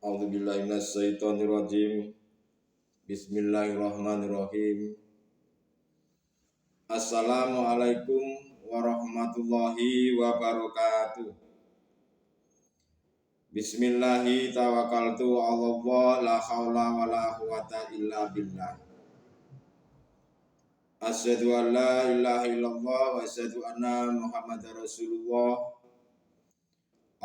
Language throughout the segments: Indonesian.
A'udzubillahi minasyaitonirrajim. Bismillahirrahmanirrahim. Assalamualaikum warahmatullahi wabarakatuh. Bismillahi tawakkaltu 'alallah la haula wala quwata illa billah. Asyhadu an la ilaha illallah wa asyhadu anna Muhammadar Rasulullah.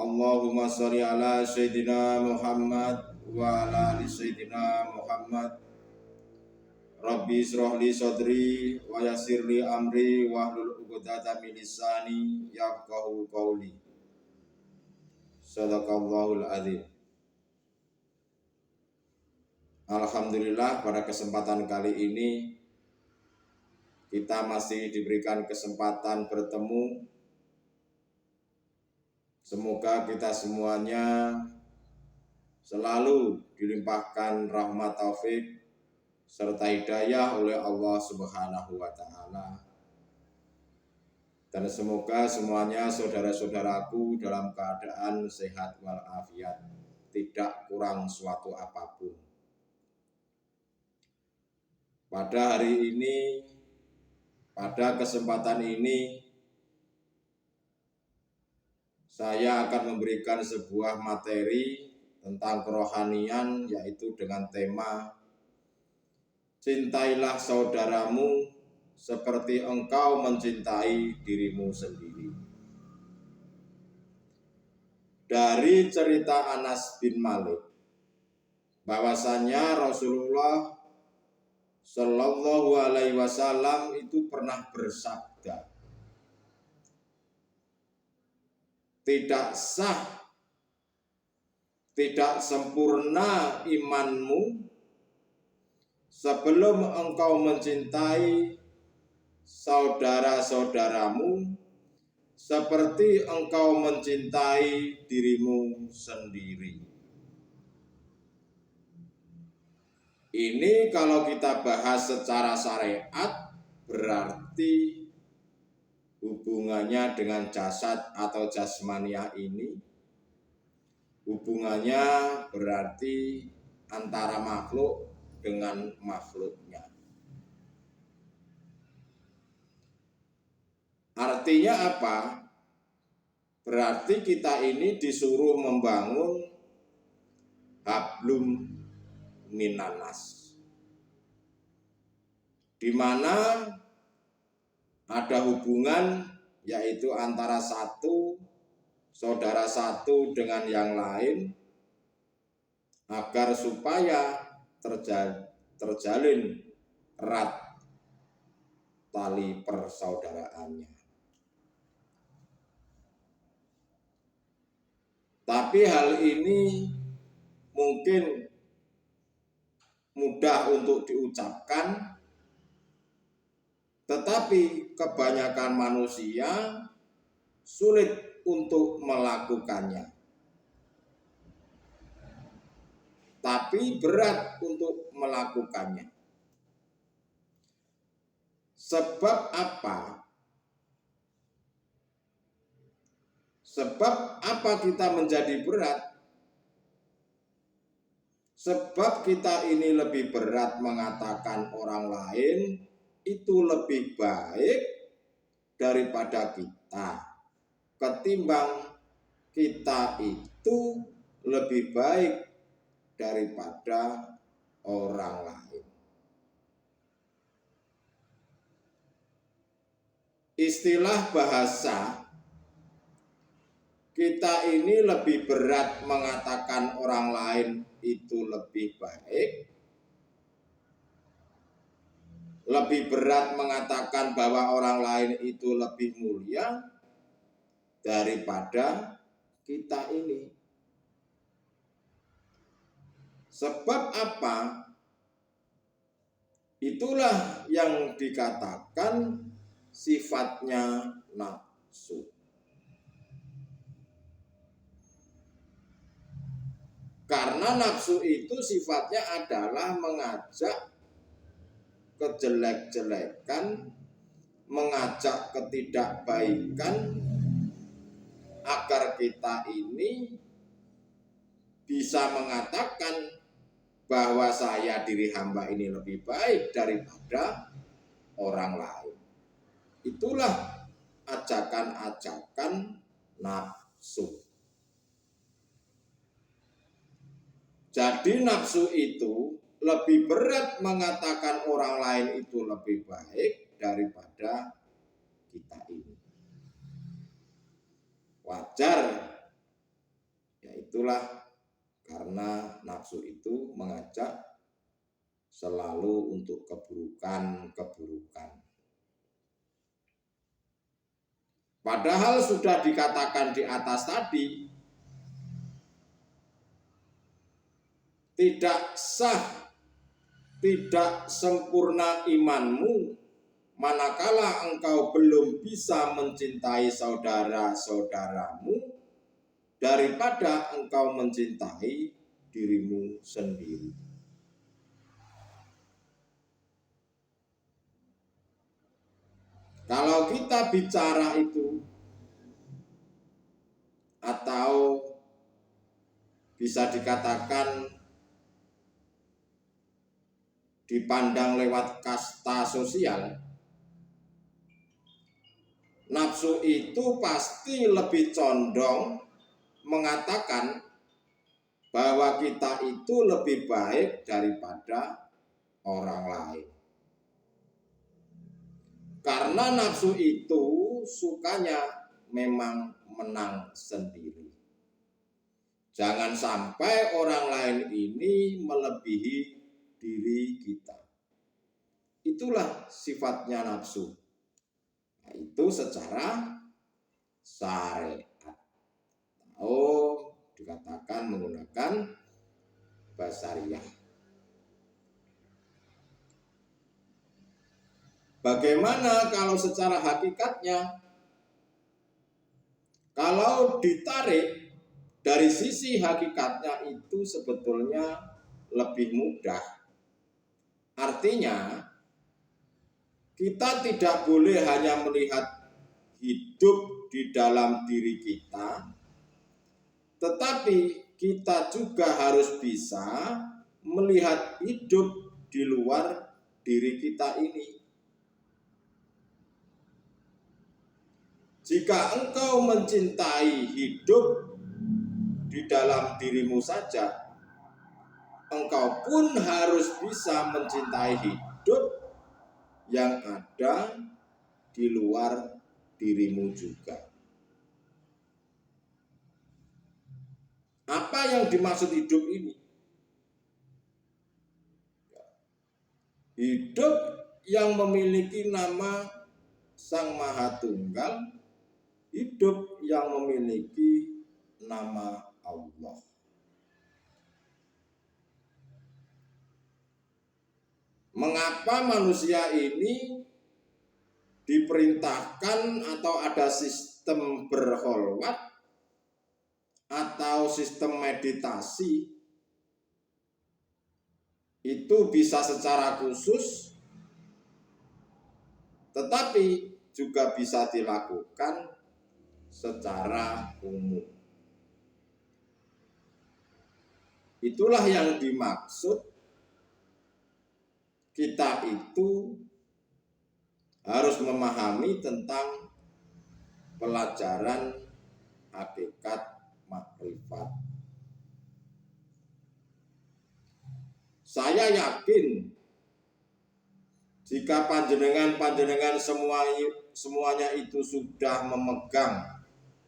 Allahumma sholli ala sayyidina Muhammad wa ala ali sayyidina Muhammad. Rabbi israh li sadri wa yassir li amri wahlul 'uqdatam min lisani yafqahu qawli. Shadaqallahul adzim. Alhamdulillah, pada kesempatan kali ini kita masih diberikan kesempatan bertemu. Semoga kita semuanya selalu dilimpahkan rahmat taufik serta hidayah oleh Allah Subhanahu wa Ta'ala. Dan semoga semuanya saudara-saudaraku dalam keadaan sehat walafiat, tidak kurang suatu apapun. Pada hari ini, pada kesempatan ini, saya akan memberikan sebuah materi tentang kerohanian, yaitu dengan tema cintailah saudaramu seperti engkau mencintai dirimu sendiri. Dari cerita Anas bin Malik, bahwasanya Rasulullah Shallallahu Alaihi Wasallam itu pernah bersabda, tidak sah, tidak sempurna imanmu sebelum engkau mencintai saudara-saudaramu seperti engkau mencintai dirimu sendiri. Ini kalau kita bahas secara syariat berarti hubungannya dengan jasad atau jasmaniah ini, hubungannya berarti antara makhluk dengan makhluknya. Artinya apa? Berarti kita ini disuruh membangun hablum minanas, di mana ada hubungan yaitu antara saudara satu dengan yang lain, agar supaya terjalin erat tali persaudaraannya. Tapi hal ini mungkin mudah untuk diucapkan, tetapi kebanyakan manusia sulit untuk melakukannya. Tapi berat untuk melakukannya. Sebab apa? Sebab apa kita menjadi berat? Sebab kita ini lebih berat mengatakan orang lain itu lebih baik daripada kita, ketimbang kita itu lebih baik daripada orang lain. Istilah bahasa, kita ini lebih berat mengatakan orang lain itu lebih baik, lebih berat mengatakan bahwa orang lain itu lebih mulia daripada kita ini. Sebab apa? Itulah yang dikatakan sifatnya nafsu. Karena nafsu itu sifatnya adalah mengajak kejelek-jelekan, mengajak ketidakbaikan, agar kita ini bisa mengatakan bahwa saya diri hamba ini lebih baik daripada orang lain. Itulah ajakan-ajakan nafsu. Jadi nafsu itu lebih berat mengatakan orang lain itu lebih baik daripada kita ini. Wajar, ya itulah karena nafsu itu mengajak selalu untuk keburukan-keburukan. Padahal sudah dikatakan di atas tadi, tidak sah, tidak sempurna imanmu manakala engkau belum bisa mencintai saudara-saudaramu daripada engkau mencintai dirimu sendiri. Kalau kita bicara itu, atau bisa dikatakan dipandang lewat kasta sosial, nafsu itu pasti lebih condong mengatakan bahwa kita itu lebih baik daripada orang lain. Karena nafsu itu sukanya memang menang sendiri. Jangan sampai orang lain ini melebihi diri kita. Itulah sifatnya nafsu. Nah, itu secara syariat. Dikatakan menggunakan basariyah. Bagaimana kalau secara hakikatnya? Kalau ditarik dari sisi hakikatnya itu sebetulnya lebih mudah. Artinya kita tidak boleh hanya melihat hidup di dalam diri kita, tetapi kita juga harus bisa melihat hidup di luar diri kita ini. Jika engkau mencintai hidup di dalam dirimu saja, engkau pun harus bisa mencintai hidup yang ada di luar dirimu juga. Apa yang dimaksud hidup ini? Hidup yang memiliki nama Sang Maha Tunggal, hidup yang memiliki nama Allah. Mengapa manusia ini diperintahkan atau ada sistem berkholwat atau sistem meditasi? Itu bisa secara khusus, tetapi juga bisa dilakukan secara umum. Itulah yang dimaksud kita itu harus memahami tentang pelajaran hakikat makrifat. Saya yakin jika panjenengan semuanya itu sudah memegang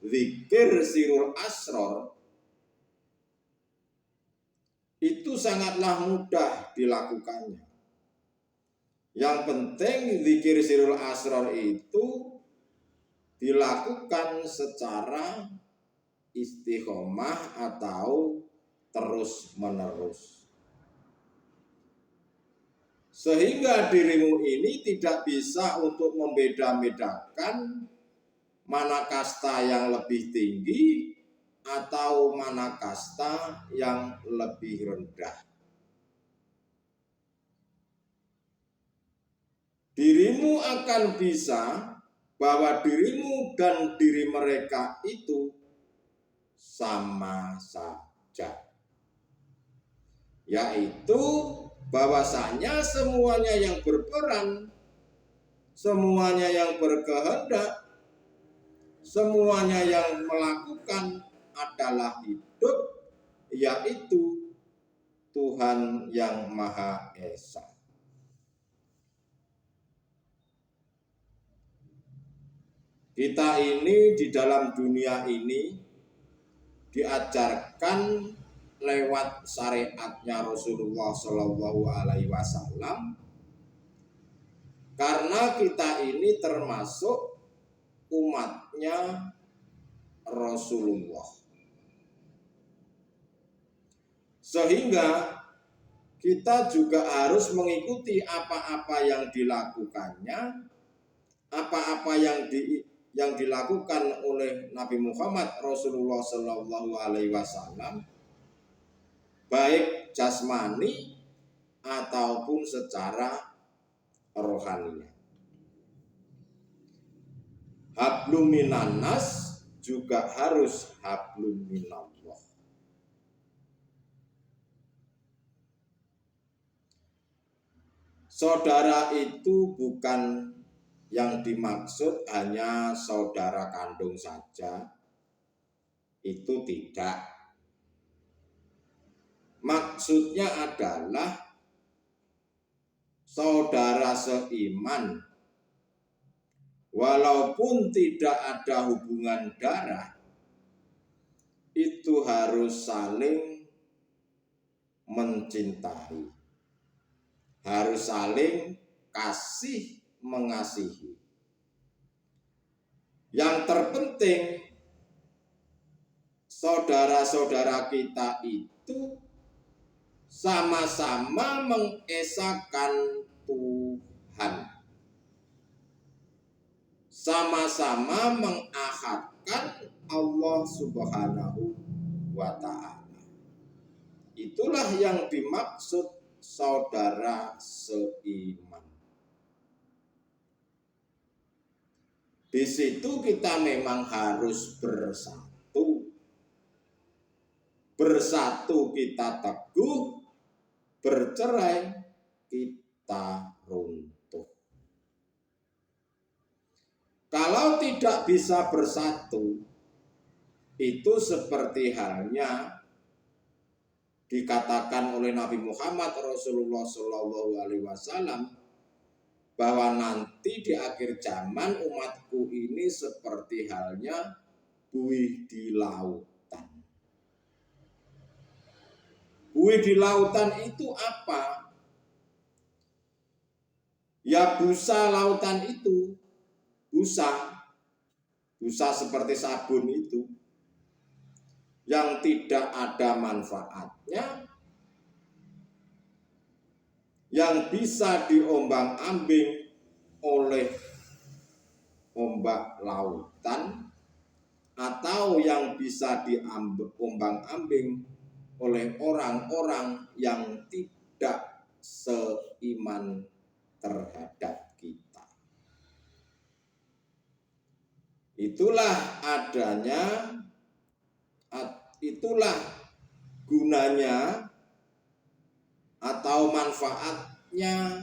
zikir sirul asror, itu sangatlah mudah dilakukannya. Yang penting zikir sirul asror itu dilakukan secara istiqomah atau terus menerus. Sehingga dirimu ini tidak bisa untuk membeda-bedakan mana kasta yang lebih tinggi atau mana kasta yang lebih rendah. Dirimu akan bisa bahwa dirimu dan diri mereka itu sama saja. yaitu bahwasanya semuanya yang berperan, semuanya yang berkehendak, semuanya yang melakukan adalah hidup, yaitu Tuhan yang Maha Esa. Kita ini di dalam dunia ini diajarkan lewat syariatnya Rasulullah Shallallahu Alaihi Wasallam, karena kita ini termasuk umatnya Rasulullah, sehingga kita juga harus mengikuti apa-apa yang dilakukannya, apa-apa yang dilakukan oleh Nabi Muhammad Rasulullah Shallallahu Alaihi Wasallam, baik jasmani ataupun secara rohani. Hablum minannas juga harus hablum minallah. Saudara itu bukan yang dimaksud hanya saudara kandung saja, itu tidak. Maksudnya adalah saudara seiman, walaupun tidak ada hubungan darah, itu harus saling mencintai, harus saling kasih mengasihi. Yang terpenting, saudara-saudara kita itu sama-sama mengesahkan Tuhan, sama-sama mengahadkan Allah Subhanahu wa Ta'ala. Itulah yang dimaksud saudara seiman. Di situ kita memang harus bersatu. Bersatu kita teguh, bercerai kita runtuh. Kalau tidak bisa bersatu, itu seperti halnya dikatakan oleh Nabi Muhammad Rasulullah Shallallahu Alaihi Wasallam, bahwa nanti di akhir zaman umatku ini seperti halnya buih di lautan. Buih di lautan itu apa? Ya busa lautan itu, busa seperti sabun itu, yang tidak ada manfaatnya, yang bisa diombang-ambing oleh ombak lautan, atau yang bisa diombang-ambing oleh orang-orang yang tidak seiman terhadap kita. Itulah gunanya atau manfaatnya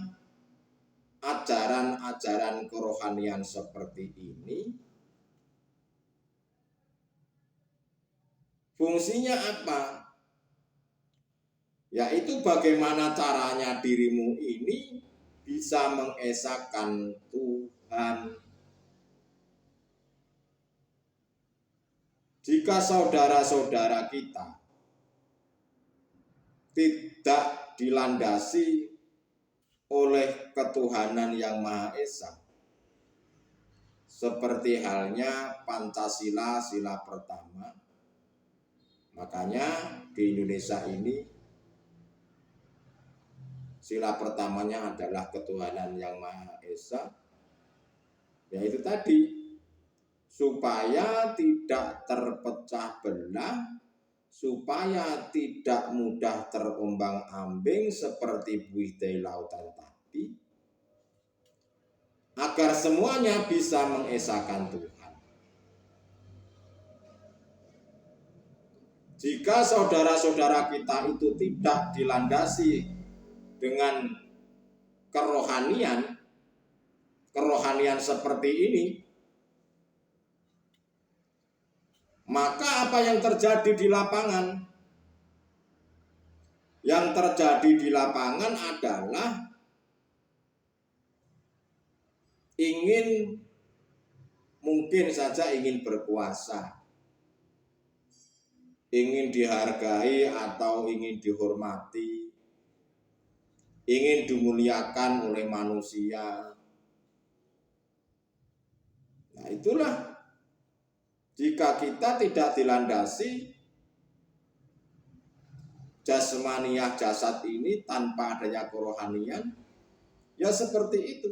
ajaran-ajaran kerohanian seperti ini. Fungsinya apa? Yaitu bagaimana caranya dirimu ini bisa mengesahkan Tuhan. Jika saudara-saudara kita tidak dilandasi oleh ketuhanan yang Maha Esa, seperti halnya Pancasila, sila pertama, makanya di Indonesia ini sila pertamanya adalah ketuhanan yang Maha Esa, yaitu tadi, supaya tidak terpecah belah, supaya tidak mudah terombang-ambing seperti buih di lautan tadi, agar semuanya bisa mengesahkan Tuhan. Jika saudara-saudara kita itu tidak dilandasi dengan kerohanian seperti ini, maka apa yang terjadi di lapangan? Yang terjadi di lapangan adalah mungkin saja ingin berkuasa, ingin dihargai atau ingin dihormati, ingin dimuliakan oleh manusia. Nah, itulah jika kita tidak dilandasi jasmaniah jasad ini tanpa adanya kerohanian, ya seperti itu.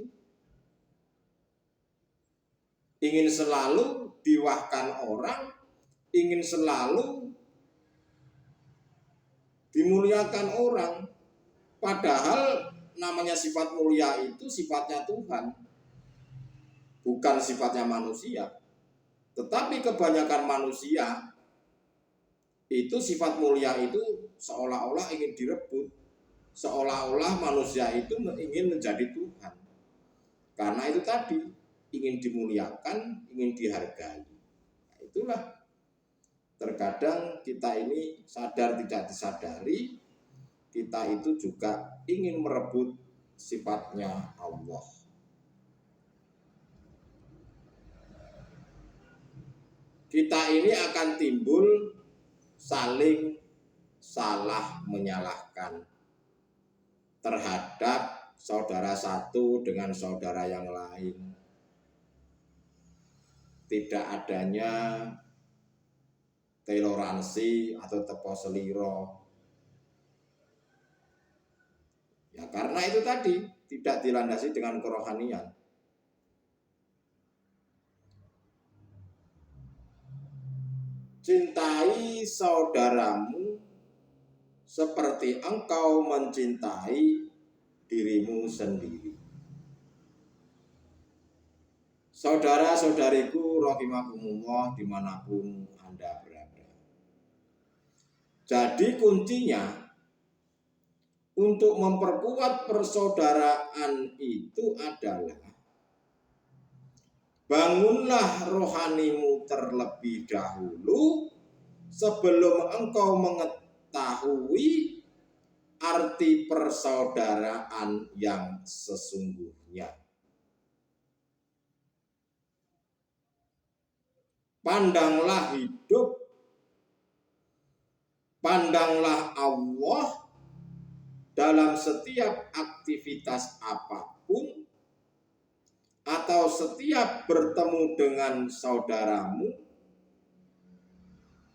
Ingin selalu diwahkan orang, ingin selalu dimuliakan orang. Padahal namanya sifat mulia itu sifatnya Tuhan, bukan sifatnya manusia. Tetapi kebanyakan manusia itu sifat mulia itu seolah-olah ingin direbut, seolah-olah manusia itu ingin menjadi Tuhan. Karena itu tadi, ingin dimuliakan, ingin dihargai. Nah, itulah terkadang kita ini sadar tidak disadari, kita itu juga ingin merebut sifatnya Allah. Kita ini akan timbul saling salah menyalahkan terhadap saudara satu dengan saudara yang lain. Tidak adanya toleransi atau tepo seliro. Ya karena itu tadi tidak dilandasi dengan kerohanian. Cintai saudaramu seperti engkau mencintai dirimu sendiri. Saudara-saudariku rahimakumullah dimanapun Anda berada. Jadi kuncinya untuk memperkuat persaudaraan itu adalah bangunlah rohanimu terlebih dahulu sebelum engkau mengetahui arti persaudaraan yang sesungguhnya. Pandanglah hidup, pandanglah Allah dalam setiap aktivitas apapun, atau setiap bertemu dengan saudaramu,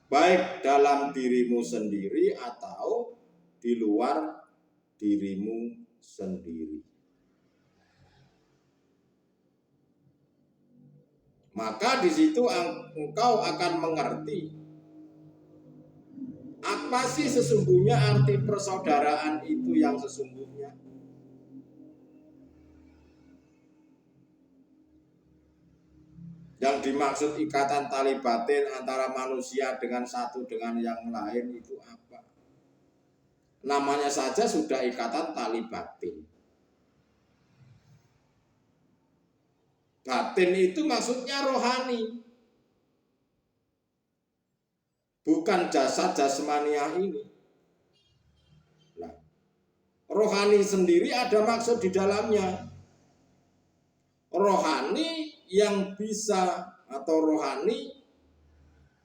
baik dalam dirimu sendiri atau di luar dirimu sendiri. Maka di situ engkau akan mengerti apa sih sesungguhnya arti persaudaraan itu yang sesungguhnya. Yang dimaksud ikatan tali batin antara manusia dengan satu dengan yang lain itu apa? Namanya saja sudah ikatan tali batin. Batin itu maksudnya rohani, bukan jasad jasmaniah ini. Nah, rohani sendiri ada maksud di dalamnya. Rohani yang bisa atau rohani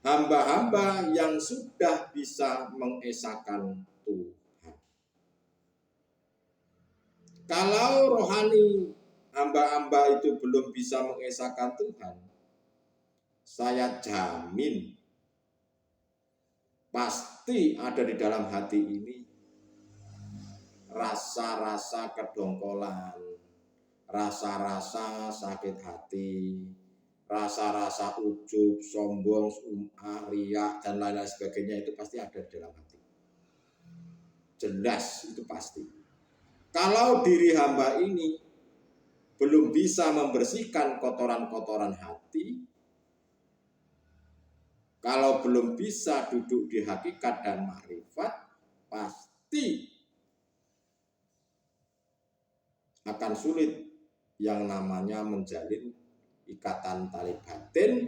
hamba-hamba yang sudah bisa mengesahkan Tuhan. Kalau rohani hamba-hamba itu belum bisa mengesahkan Tuhan, saya jamin pasti ada di dalam hati ini rasa-rasa kedongkolan, rasa-rasa sakit hati, rasa-rasa ujub, sombong, riak, dan lain-lain sebagainya itu pasti ada di dalam hati. Jelas itu pasti. Kalau diri hamba ini belum bisa membersihkan kotoran-kotoran hati, Kalau belum bisa duduk di hakikat dan makrifat, pasti akan sulit yang namanya menjalin ikatan tali batin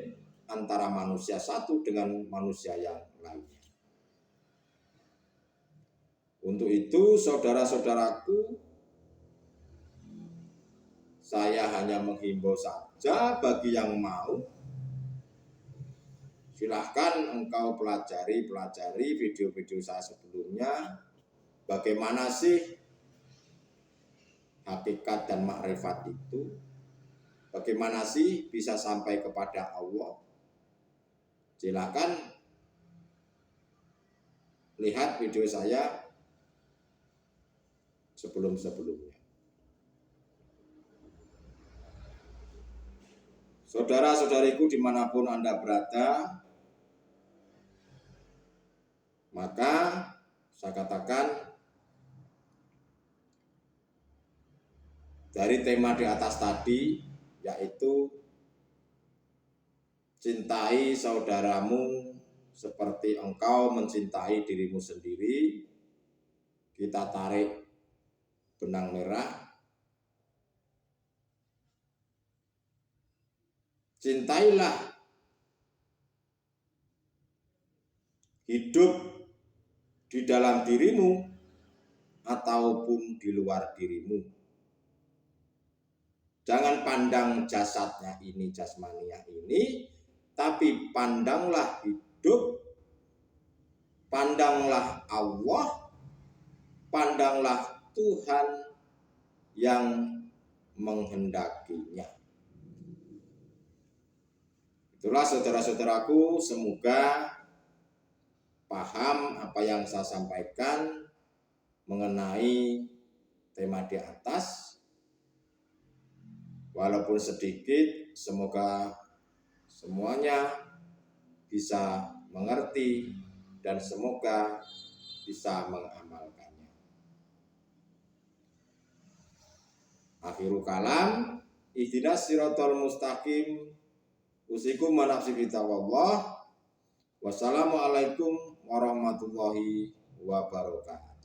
antara manusia satu dengan manusia yang lainnya. Untuk itu, saudara-saudaraku, saya hanya menghimbau saja bagi yang mau, silahkan engkau pelajari video-video saya sebelumnya. Bagaimana sih hakikat dan makrifat itu? Bagaimana sih bisa sampai kepada Allah? Silahkan lihat video saya sebelum-sebelumnya. Saudara-saudariku dimanapun Anda berada, maka saya katakan dari tema di atas tadi, yaitu cintai saudaramu seperti engkau mencintai dirimu sendiri. Kita tarik benang merah. Cintailah hidup di dalam dirimu ataupun di luar dirimu. Jangan pandang jasadnya ini, jasmania ini, tapi pandanglah hidup, pandanglah Allah, pandanglah Tuhan yang menghendakinya. Itulah saudara-saudaraku, semoga paham apa yang saya sampaikan mengenai tema di atas. Walaupun sedikit, semoga semuanya bisa mengerti dan semoga bisa mengamalkannya. Akhirul kalam, ihdinas siratal mustaqim, usikum wa nafsi bitaqwallah. Wassalamualaikum warahmatullahi wabarakatuh.